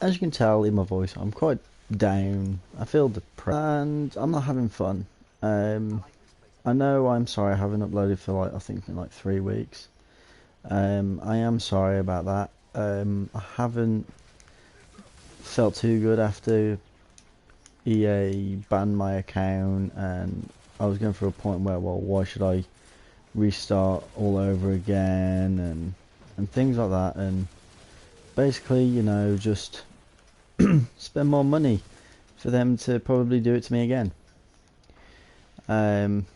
As you can tell in my voice, I'm quite down. I feel depressed and I'm not having fun. Um, I know I'm sorry I haven't uploaded for like I think like 3 weeks. I am sorry about that. I haven't felt too good after EA banned my account, and I was going through a point where, well, why should I restart all over again and things like that, and basically, just spend more money for them to probably do it to me again. Um,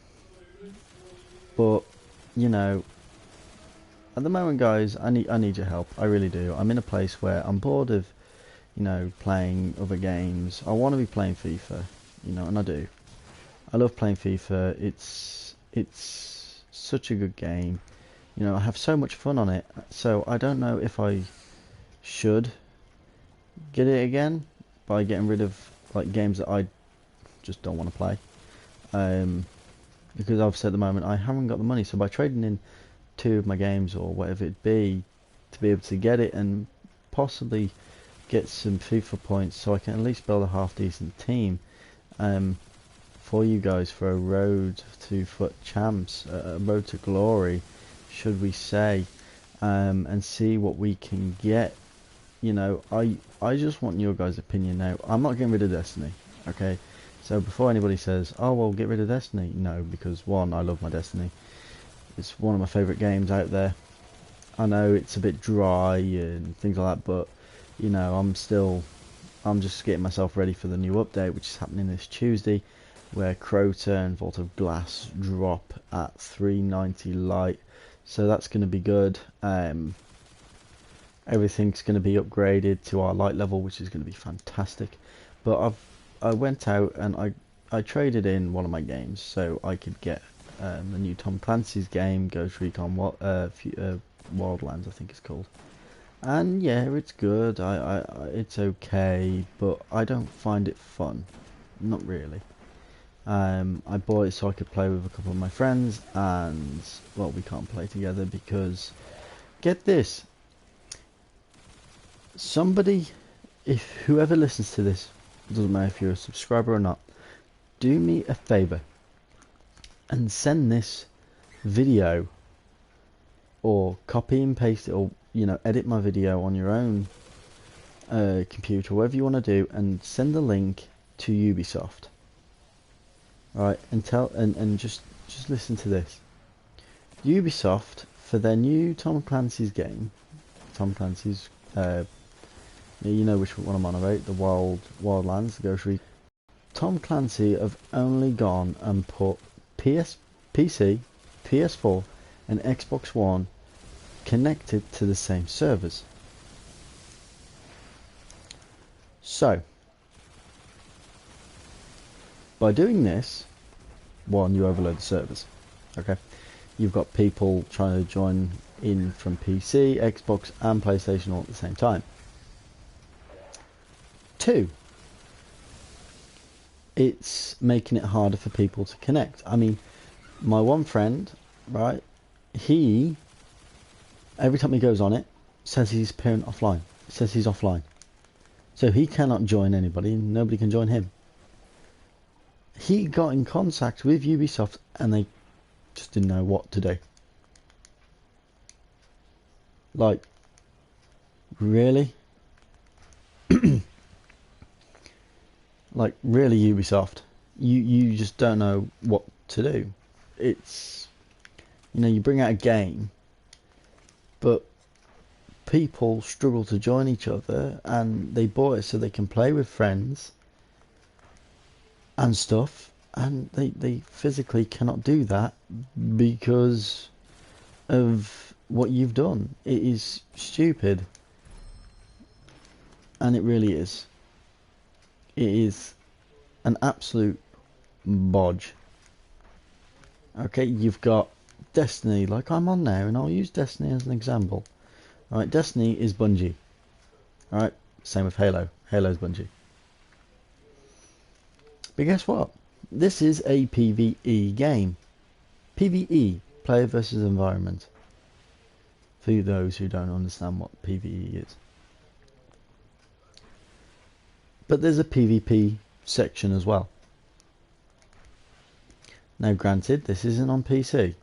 but you know, at the moment, guys, I need your help. I really do. I'm in a place where I'm bored of playing other games. I want to be playing FIFA, and I do. I love playing FIFA. It's such a good game. I have so much fun on it. So I don't know if I should get it again by getting rid of like games that I just don't want to play. Um, because obviously at the moment I haven't got the money. So by trading in two of my games or whatever it be to be able to get it and possibly get some FIFA points so I can at least build a half decent team um, for you guys for a road to FUT champs, a road to glory, should we say, and see what we can get. I just want your guys' opinion now. I'm not getting rid of Destiny, okay? So before anybody says, oh well, get rid of Destiny, no, because one, I love my Destiny. It's one of my favourite games out there. I know it's a bit dry and things like that, but I'm just getting myself ready for the new update, which is happening this Tuesday, where Crota and Vault of Glass drop at 390 light. So that's going to be good. Everything's going to be upgraded to our light level, which is going to be fantastic. But I went out and I traded in one of my games so I could get the new Tom Clancy's game, Ghost Recon Wildlands, I think it's called. And yeah, it's good. It's okay, but I don't find it fun. Not really. I bought it so I could play with a couple of my friends, and well, we can't play together because get this. Somebody, if whoever listens to this, doesn't matter if you're a subscriber or not, do me a favor and send this video or copy and paste it, or edit my video on your own computer, whatever you want to do, and send the link to Ubisoft. Right, and just listen to this. Ubisoft, for their new Tom Clancy's game, Tom Clancy's you know which one I'm on about, the Wildlands, the Ghost Recon. Tom Clancy have only gone and put PC, PS4 and Xbox One connected to the same servers. So, by doing this, one, you overload the servers. Okay, you've got people trying to join in from PC, Xbox, and PlayStation all at the same time. Two, it's making it harder for people to connect. I mean, my one friend, right, he, every time he goes on it, says he's appearing offline. Says he's offline. So he cannot join anybody, and nobody can join him. He got in contact with Ubisoft, and they just didn't know what to do. Like, really? Like, really, Ubisoft? You just don't know what to do. It's, you bring out a game, but people struggle to join each other, and they bought it so they can play with friends and stuff, and they physically cannot do that because of what you've done. It is stupid, and it really is. It is an absolute bodge. Okay, you've got Destiny, like I'm on now, and I'll use Destiny as an example. Alright, Destiny is Bungie. Alright, same with Halo. Halo's Bungie. But guess what? This is a PvE game. PvE, player versus environment. For those who don't understand what PvE is. but there's a PvP section as well. Now granted, this isn't on PC.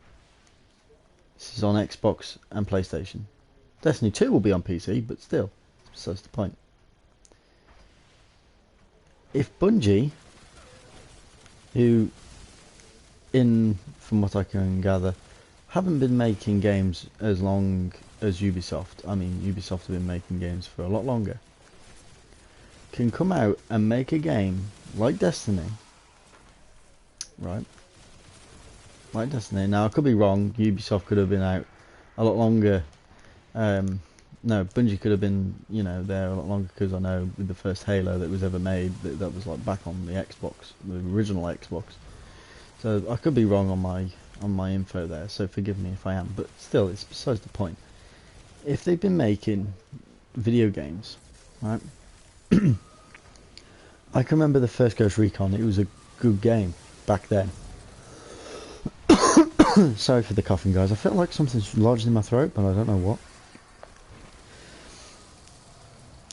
This is on Xbox and PlayStation. Destiny 2 will be on PC, but still, that's the point. If Bungie, who, from what I can gather, haven't been making games as long as Ubisoft, I mean Ubisoft have been making games for a lot longer, can come out and make a game like Destiny, right? Like Destiny. Now I could be wrong. Ubisoft could have been out a lot longer. No, Bungie could have been, there a lot longer, because I know with the first Halo that was ever made, that was like back on the Xbox, the original Xbox. So I could be wrong on my info there. So forgive me if I am. But still, it's besides the point. If they've been making video games, right? I can remember the first Ghost Recon. It was a good game back then. Sorry for the coughing, guys. I feel like something's lodged in my throat, but I don't know what.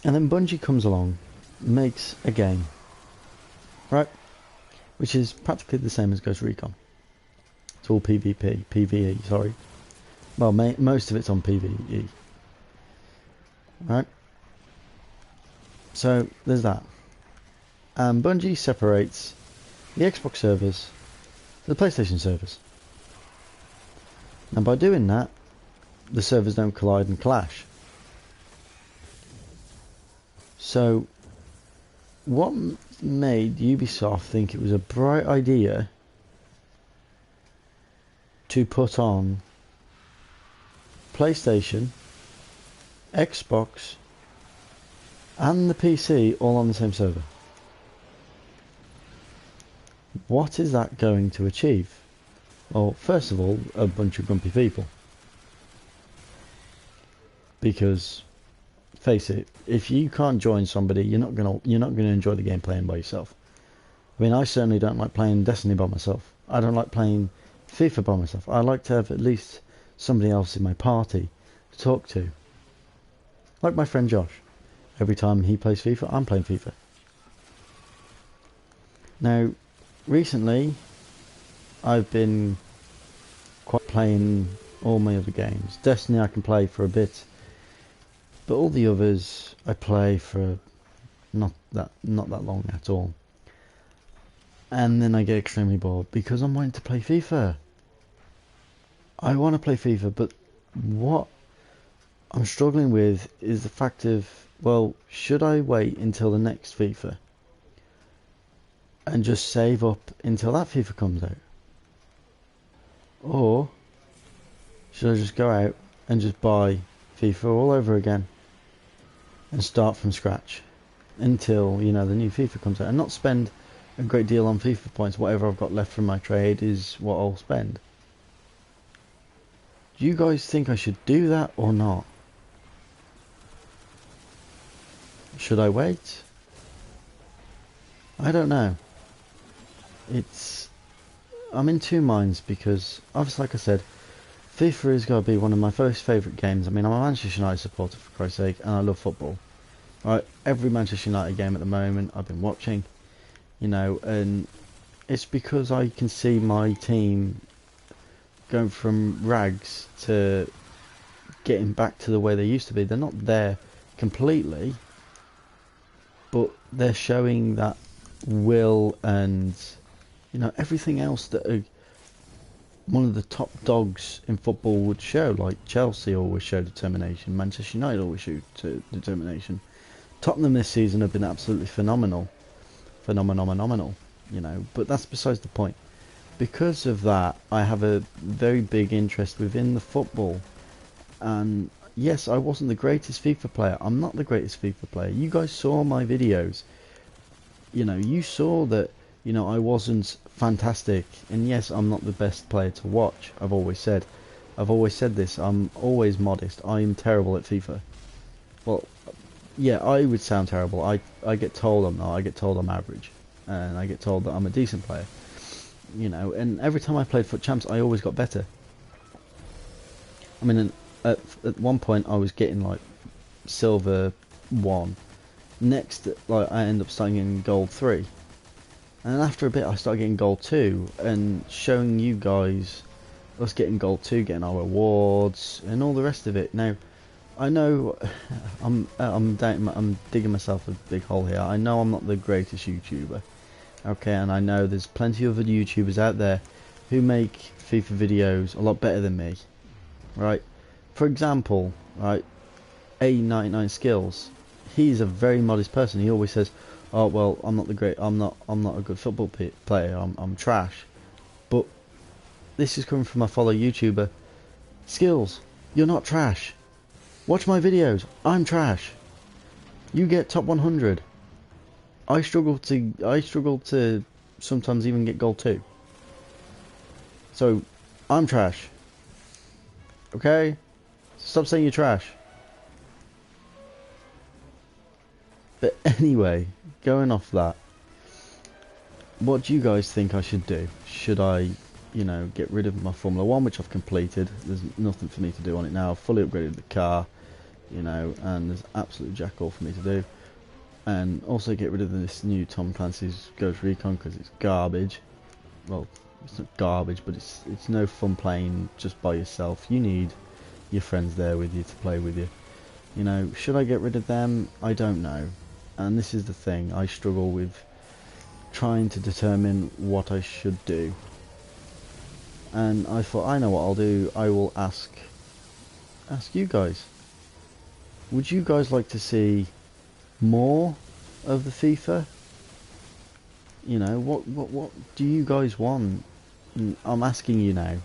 And then Bungie comes along, makes a game, right? Which is practically the same as Ghost Recon. It's all PvE, sorry. Well, most of it's on PvE. Right? So, there's that. And Bungie separates the Xbox servers to the PlayStation servers. And by doing that, the servers don't collide and clash. So, what made Ubisoft think it was a bright idea to put on PlayStation, Xbox, and the PC all on the same server? What is that going to achieve? Well, first of all, a bunch of grumpy people. Because, face it, if you can't join somebody, you're not gonna enjoy the game playing by yourself. I mean, I certainly don't like playing Destiny by myself. I don't like playing FIFA by myself. I like to have at least somebody else in my party to talk to. Like my friend Josh. Every time he plays FIFA, I'm playing FIFA. Now, recently, I've been quite playing all my other games. Destiny I can play for a bit, but all the others I play for not that long at all. And then I get extremely bored because I'm wanting to play FIFA. I want to play FIFA, but what I'm struggling with is the fact of, well, should I wait until the next FIFA and just save up until that FIFA comes out? Or should I just go out and just buy FIFA all over again and start from scratch until, the new FIFA comes out, and not spend a great deal on FIFA points? Whatever I've got left from my trade is what I'll spend. Do you guys think I should do that or not? Should I wait? I don't know. I'm in two minds, because obviously, like I said, FIFA is going to be one of my first favourite games. I mean, I'm a Manchester United supporter, for Christ's sake, and I love football. Right, every Manchester United game at the moment I've been watching, and it's because I can see my team going from rags to getting back to the way they used to be. They're not there completely, but they're showing that will and everything else that one of the top dogs in football would show. Like Chelsea always show determination, Manchester United always show determination. Tottenham this season have been absolutely phenomenal, but that's besides the point. Because of that, I have a very big interest within the football. And yes, I wasn't the greatest FIFA player. I'm not the greatest FIFA player. You guys saw my videos. You saw that, I wasn't fantastic. And yes, I'm not the best player to watch. I've always said this. I'm always modest. I am terrible at FIFA. Well, yeah, I would sound terrible. I get told I'm not. I get told I'm average. And I get told that I'm a decent player. And every time I played Foot Champs, I always got better. I mean, at one point I was getting like silver 1, Next, like, I end up starting getting gold 3. And then after a bit I start getting gold 2 and showing you guys us getting gold 2, getting our rewards and all the rest of it. Now, I know I'm digging myself a big hole here. I know I'm not the greatest YouTuber. Okay, and I know there's plenty of other YouTubers out there who make FIFA videos a lot better than me. Right? For example, right, A99 Skills. He's a very modest person. He always says, "Oh well, I'm not a good football player. I'm trash." But this is coming from a fellow YouTuber. Skills, you're not trash. Watch my videos. I'm trash. You get top 100. I struggle to sometimes even get gold 2. So, I'm trash. Okay? Stop saying you're trash. But anyway, going off that, what do you guys think I should do? Should I, you know, get rid of my Formula 1, which I've completed? There's nothing for me to do on it now. I've fully upgraded the car, you know, and there's absolute jack all for me to do. And also get rid of this new Tom Clancy's Ghost Recon because it's garbage. Well, it's not garbage, but it's no fun playing just by yourself. You need your friends there with you to play with you. You know, should I get rid of them? I don't know. And this is the thing, I struggle with trying to determine what I should do. And I thought, I know what I'll do. I will ask you guys. Would you guys like to see more of the FIFA? You know, what do you guys want? I'm asking you now.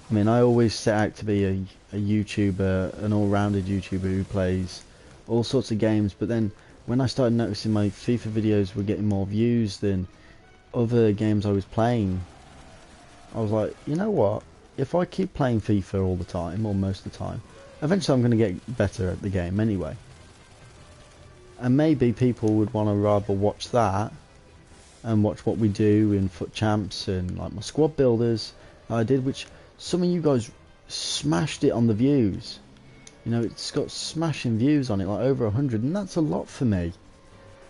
I mean, I always set out to be a YouTuber, an all-rounded YouTuber who plays all sorts of games, but then when I started noticing my FIFA videos were getting more views than other games I was playing, I was like, you know what? If I keep playing FIFA all the time, or most of the time, eventually I'm going to get better at the game anyway. And maybe people would want to rather watch that and watch what we do in Foot Champs and like my squad builders I did, which some of you guys smashed it on the views. You know, it's got smashing views on it, like over 100, and that's a lot for me.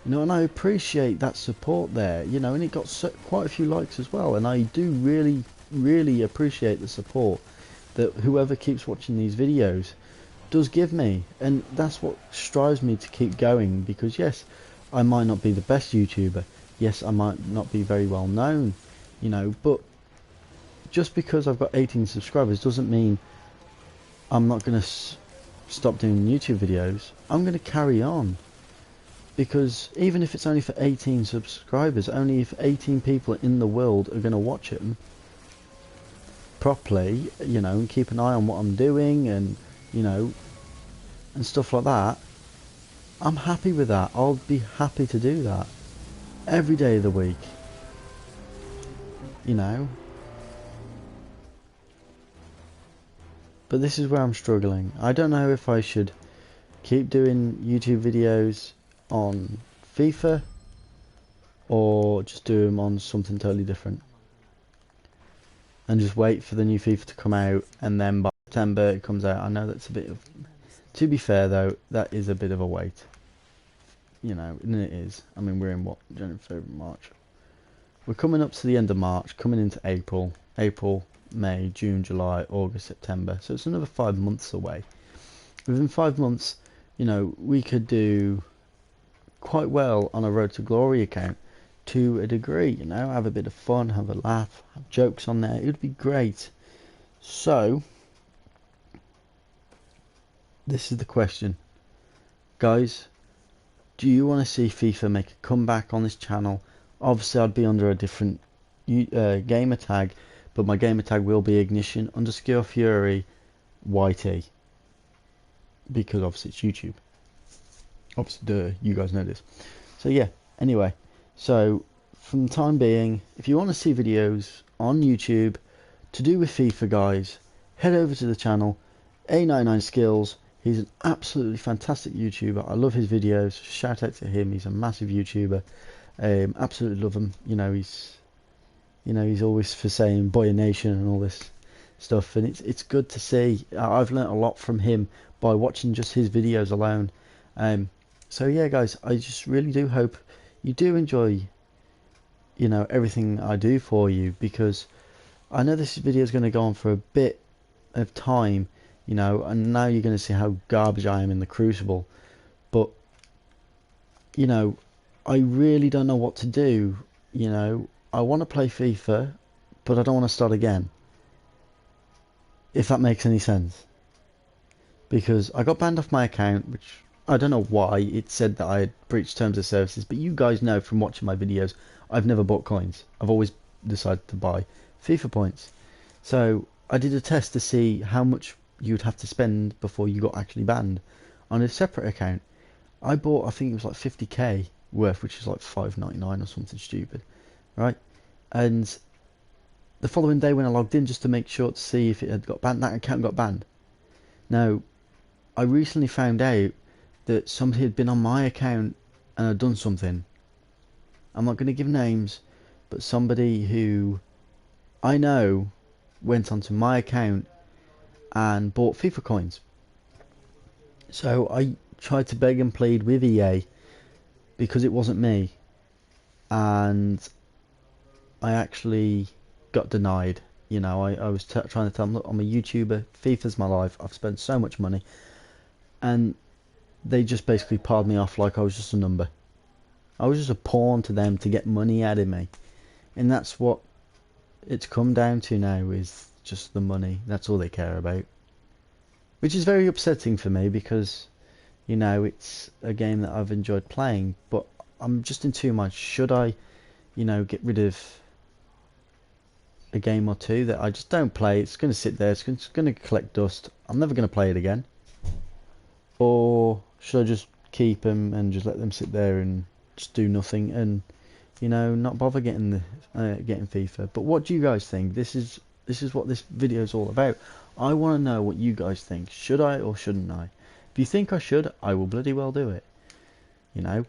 You know, and I appreciate that support there, you know, and it got quite a few likes as well, and I do really, really appreciate the support that whoever keeps watching these videos does give me, and that's what strives me to keep going, because yes, I might not be the best YouTuber, yes, I might not be very well known, you know, but just because I've got 18 subscribers doesn't mean I'm not going to stop doing YouTube videos. I'm going to carry on, because even if it's only for 18 subscribers, only if 18 people in the world are going to watch it properly, you know, and keep an eye on what I'm doing and, you know, and stuff like that, I'm happy with that. I'll be happy to do that every day of the week, you know. But this is where I'm struggling. I don't know if I should keep doing YouTube videos on FIFA or just do them on something totally different and just wait for the new FIFA to come out, and then by September it comes out. I know that's a bit of, to be fair though, that is a bit of a wait, you know, and it is. I mean, we're in what, January, February, March, we're coming up to the end of March, coming into April, May, June, July, August, September. So it's another 5 months away. Within 5 months, you know, we could do quite well on a Road to Glory account to a degree, you know, have a bit of fun, have a laugh, have jokes on there. It would be great. So, this is the question. Guys, do you want to see FIFA make a comeback on this channel? Obviously, I'd be under a different gamer tag, but my gamer tag will be ignition_fury YT, because obviously it's YouTube. Obviously, duh, you guys know this. So yeah, anyway, so from the time being, if you want to see videos on YouTube to do with FIFA, guys, head over to the channel, A99 Skills. He's an absolutely fantastic YouTuber. I love his videos. Shout out to him. He's a massive YouTuber. Absolutely love him. You know, he's always for saying Boy Nation and all this stuff, and it's good to see. I've learnt a lot from him by watching just his videos alone. So yeah, guys, I just really do hope you do enjoy, you know, everything I do for you, because I know this video is going to go on for a bit of time, you know, and now you're going to see how garbage I am in the Crucible. But, you know, I really don't know what to do. You know, I want to play FIFA, but I don't want to start again. If that makes any sense. Because I got banned off my account, which I don't know why. It said that I had breached terms of services, but you guys know from watching my videos, I've never bought coins. I've always decided to buy FIFA points. So I did a test to see how much you'd have to spend before you got actually banned. On a separate account, I bought, I think it was like 50k worth, which is like $5.99 or something stupid, right? And the following day when I logged in just to make sure to see if it had got banned, that account got banned. Now, I recently found out that somebody had been on my account and had done something. I'm not going to give names, but somebody who I know went onto my account and bought FIFA coins. So I tried to beg and plead with EA because it wasn't me, and I actually got denied. You know, I was trying to tell them, look, I'm a YouTuber, FIFA's my life, I've spent so much money, and they just basically pardoned me off like I was just a number. I was just a pawn to them to get money out of me. And that's what it's come down to now, is just the money. That's all they care about. Which is very upsetting for me because, you know, it's a game that I've enjoyed playing, but I'm just in two minds. Should I, you know, get rid of a game or two that I just don't play? It's going to sit there, it's going to collect dust. I'm never going to play it again. Or should I just keep them and just let them sit there and just do nothing and, you know, not bother getting getting FIFA? But what do you guys think? This is what this video is all about. I want to know what you guys think. Should I or shouldn't I? If you think I should, I will bloody well do it. You know,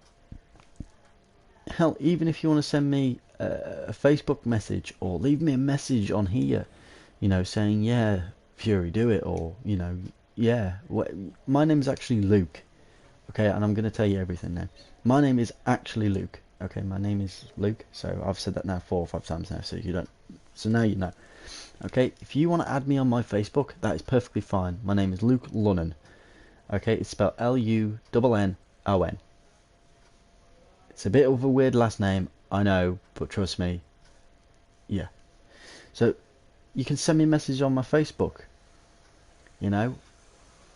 hell, even if you want to send me a Facebook message or leave me a message on here, you know, saying, yeah, Fury, do it, or, you know, yeah, my name is actually Luke, okay, and I'm going to tell you everything now. My name is actually Luke, okay, my name is Luke, so I've said that now 4 or 5 times now, so you don't, so now you know. Okay, if you want to add me on my Facebook, that is perfectly fine. My name is Luke Lunnon, okay, it's spelled L-U-N-N-O-N. It's a bit of a weird last name, I know, but trust me, yeah. So you can send me a message on my Facebook, you know,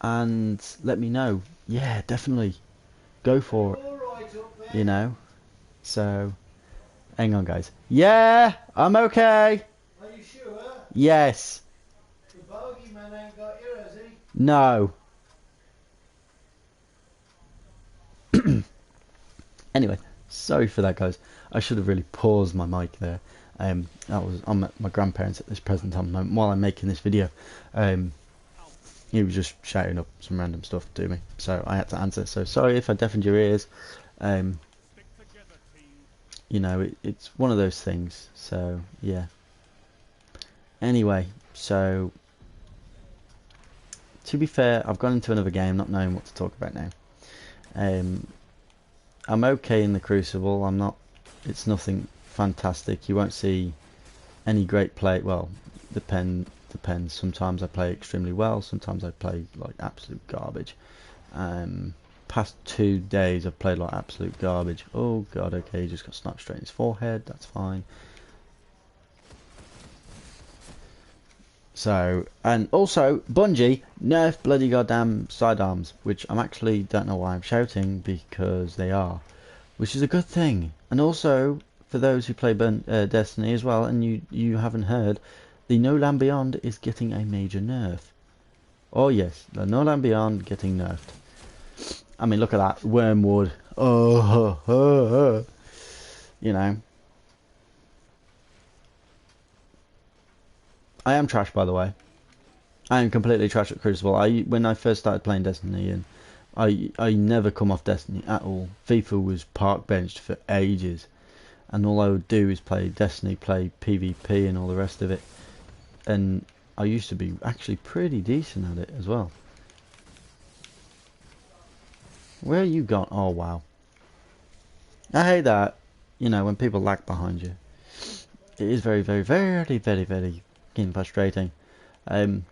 and let me know. Yeah, definitely go for it, you know. So hang on, guys. Yeah, I'm okay. Are you sure? Yes. The bogeyman ain't got you, has he? No. Anyway, sorry for that, guys. I should have really paused my mic there. I'm at my grandparents at this present time while I'm making this video. He was just shouting up some random stuff to me, so I had to answer. So sorry if I deafened your ears. You know, it's one of those things. So yeah. Anyway, so to be fair, I've gone into another game not knowing what to talk about now. I'm okay in the Crucible. I'm not. It's nothing fantastic. You won't see any great play. Well, depends. Sometimes I play extremely well. Sometimes I play like absolute garbage. Past 2 days I've played like absolute garbage. Oh god. Okay, he just got sniped straight in his forehead. That's fine. So, and also Bungie nerf bloody goddamn sidearms, which I'm actually don't know why I'm shouting, because they are, which is a good thing. And also for those who play Destiny as well, and you haven't heard, the No Land Beyond is getting a major nerf. Oh yes, the No Land Beyond getting nerfed. I mean, look at that Wormwood. Oh, you know. I am trash, by the way. I am completely trash at Crucible. When I first started playing Destiny, and I never come off Destiny at all. FIFA was park benched for ages, and all I would do is play Destiny, play PvP, and all the rest of it. And I used to be actually pretty decent at it as well. Where you gone? Oh wow. I hate that. You know, when people lag behind you. It is very, very, very, very, very getting frustrating. But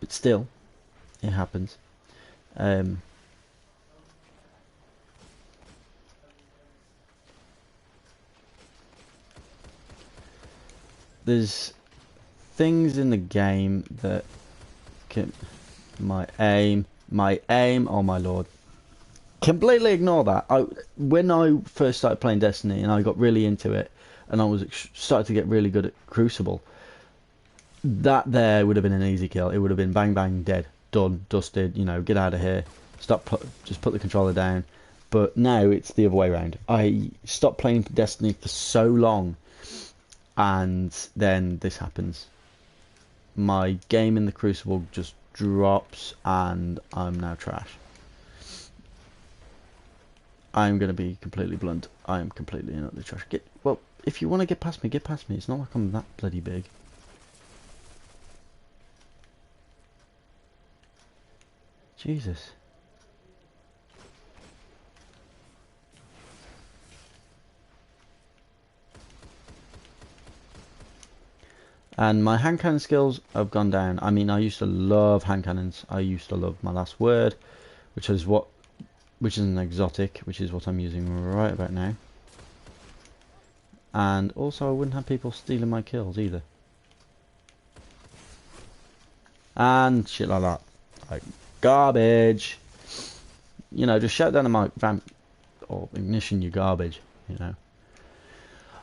still, it happens. Um, there's things in the game that can... My aim, oh my lord. Completely ignore that. When I first started playing Destiny and I got really into it, and I was started to get really good at Crucible, that there would have been an easy kill. It would have been bang bang, dead, done, dusted. You know, get out of here. Just put the controller down. But now it's the other way around. I stopped playing Destiny for so long, and then this happens. My game in the Crucible just drops, and I'm now trash. I'm going to be completely blunt. I am completely and utterly trash. Well, if you want to get past me, get past me. It's not like I'm that bloody big. Jesus. And my hand cannon skills have gone down. I mean, I used to love hand cannons. I used to love my last word, which is an exotic, which is what I'm using right about now. And also I wouldn't have people stealing my kills either. And shit like that. Like, garbage. You know, just shut down the mic, vamp, or ignition, you garbage, you know.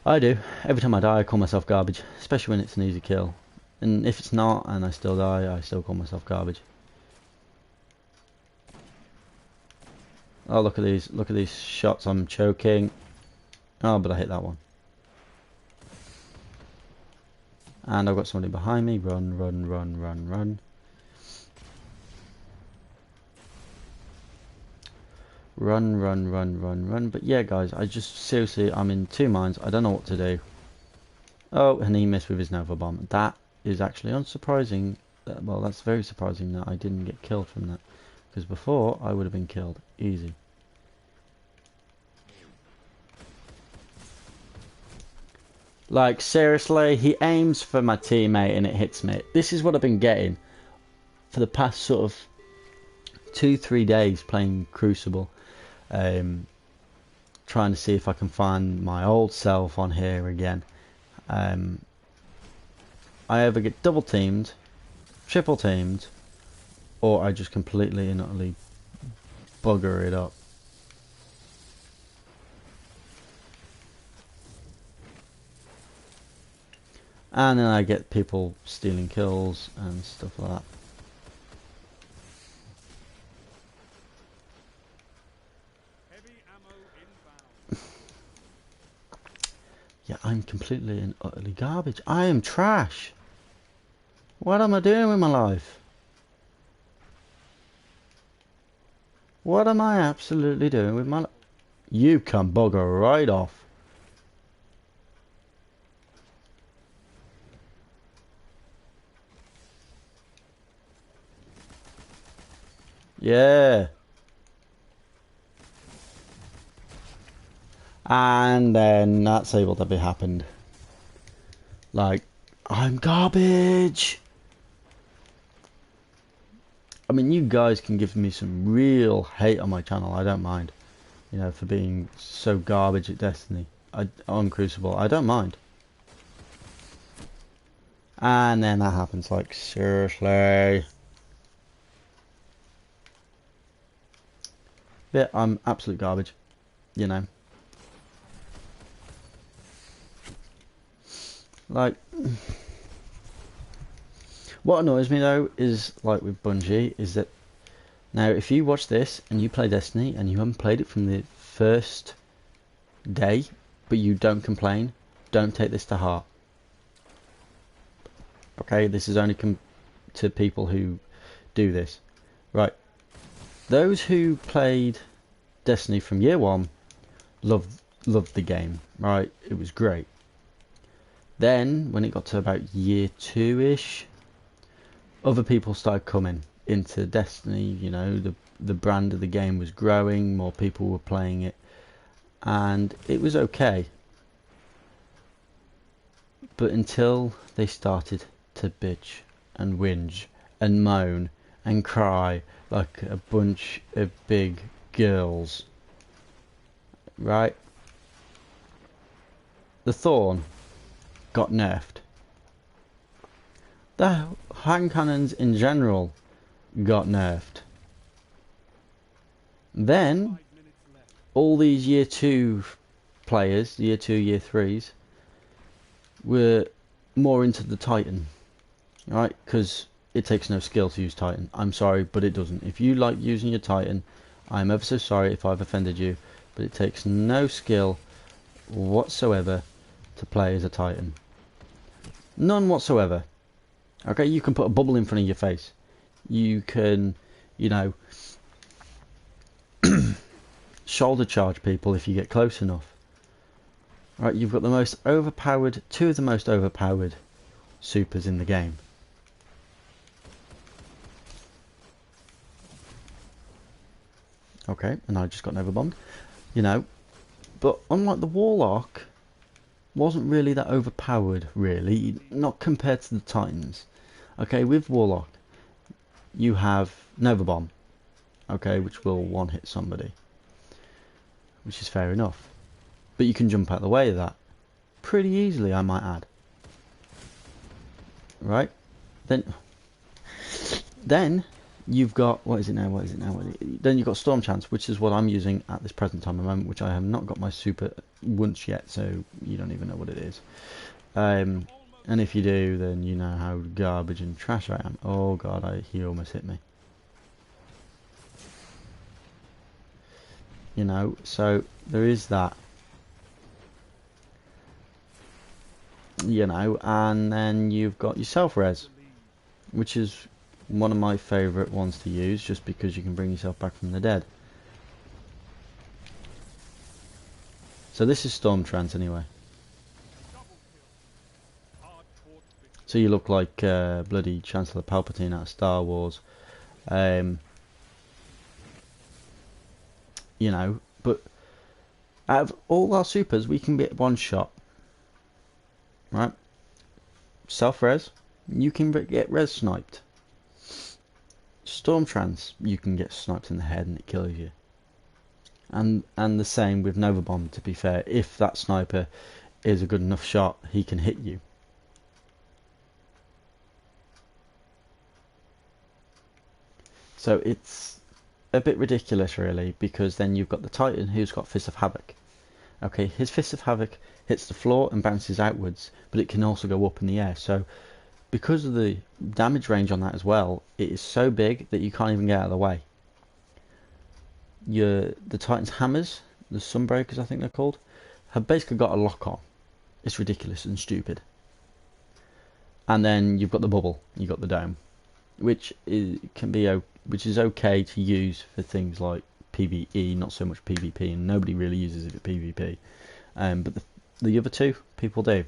I do. Every time I die, I call myself garbage, especially when it's an easy kill. And if it's not, and I still die, I still call myself garbage. Oh, look at these shots, I'm choking. Oh, but I hit that one. And I've got somebody behind me. Run, run, run, run, run. Run, run, run, run, run. But yeah, guys, seriously, I'm in two minds. I don't know what to do. Oh, and he missed with his Nova Bomb. That is actually unsurprising. Well, that's very surprising that I didn't get killed from that. Because before, I would have been killed. Easy. Like, seriously, he aims for my teammate and it hits me. This is what I've been getting for the past sort of 2-3 days playing Crucible. Trying to see if I can find my old self on here again. I either get double teamed, triple teamed, or I just completely and utterly bugger it up. And then I get people stealing kills and stuff like that. Yeah, I'm completely and utterly garbage. I am trash. What am I doing with my life? What am I absolutely doing with my life? You can bugger right off. Yeah. And then that's able to be happened. Like, I'm garbage. I mean, you guys can give me some real hate on my channel. I don't mind. You know, for being so garbage at Destiny. On Crucible. I don't mind. And then that happens. Like, seriously. Yeah, I'm absolute garbage. You know. Like, what annoys me though is, like with Bungie, is that now if you watch this and you play Destiny and you haven't played it from the first day, but you don't complain, don't take this to heart. Okay, this is only to people who do this. Right. Those who played Destiny from year one loved the game, right? It was great. Then, when it got to about year 2-ish, other people started coming into Destiny, you know, the the brand of the game was growing, more people were playing it, and it was okay. But until they started to bitch and whinge and moan and cry like a bunch of big girls, right? The Thorn got nerfed. The hand cannons in general got nerfed. Then all these year 2 players, year 2, year 3s, were more into the Titan, right? Because it takes no skill to use Titan. I'm sorry, but it doesn't. If you like using your Titan, I'm ever so sorry if I've offended you, but it takes no skill whatsoever to play as a Titan. None whatsoever. Okay, you can put a bubble in front of your face. You can, you know, shoulder charge people if you get close enough. Right, you've got the most overpowered, 2 of the most overpowered supers in the game. Okay, and I just got overbombed, you know, but unlike the Warlock, wasn't really that overpowered, really, not compared to the Titans. Okay, with Warlock, you have Nova Bomb, okay, which will one-hit somebody, which is fair enough. But you can jump out the way of that pretty easily, I might add. Right? Then you've got, what is it now? Then you've got Storm Chance, which is what I'm using at this present time of moment, which I have not got my super once yet, so you don't even know what it is. And if you do, then you know how garbage and trash I am. Oh god, he almost hit me. You know, so there is that. You know, and then you've got your self-res, which is one of my favourite ones to use, just because you can bring yourself back from the dead. So this is Storm Trance anyway. So you look like bloody Chancellor Palpatine out of Star Wars. You know, but out of all our supers, we can get one shot. Right? Self-res, you can get res sniped. Storm Trance, you can get sniped in the head and it kills you. And the same with Nova Bomb, to be fair. If that sniper is a good enough shot, he can hit you. So it's a bit ridiculous, really, because then you've got the Titan who's got Fist of Havoc. Okay, his Fist of Havoc hits the floor and bounces outwards, but it can also go up in the air. So because of the damage range on that as well, it is so big that you can't even get out of the way. The Titan's hammers, the Sunbreakers I think they're called, have basically got a lock on. It's ridiculous and stupid. And then you've got the bubble, you've got the dome, which is okay to use for things like PvE, not so much PvP, and nobody really uses it for PvP. But the other two, people do.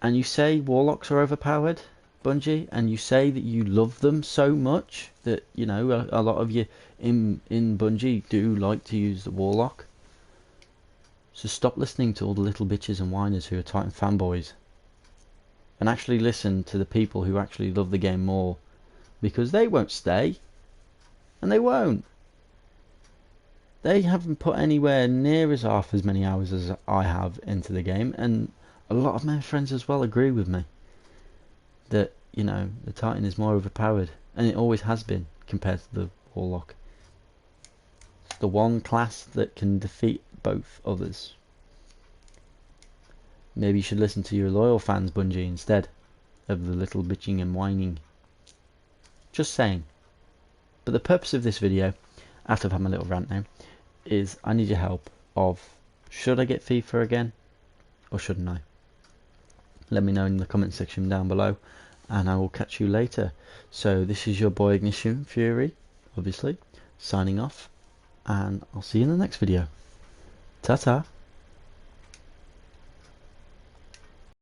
And you say Warlocks are overpowered, Bungie, and you say that you love them so much that, you know, a lot of you in Bungie do like to use the Warlock. So stop listening to all the little bitches and whiners who are Titan fanboys, and actually listen to the people who actually love the game more, because they won't stay, and they won't. They haven't put anywhere near as half as many hours as I have into the game, and a lot of my friends as well agree with me that, you know, the Titan is more overpowered, and it always has been compared to the Warlock. It's the one class that can defeat both others. Maybe you should listen to your loyal fans, Bungie, instead of the little bitching and whining. Just saying. But the purpose of this video, after I've had my little rant now, is I need your help of, should I get FIFA again or shouldn't I? Let me know in the comment section down below, and I will catch you later. So this is your boy Ignition Fury, obviously, signing off, and I'll see you in the next video. Ta-ta.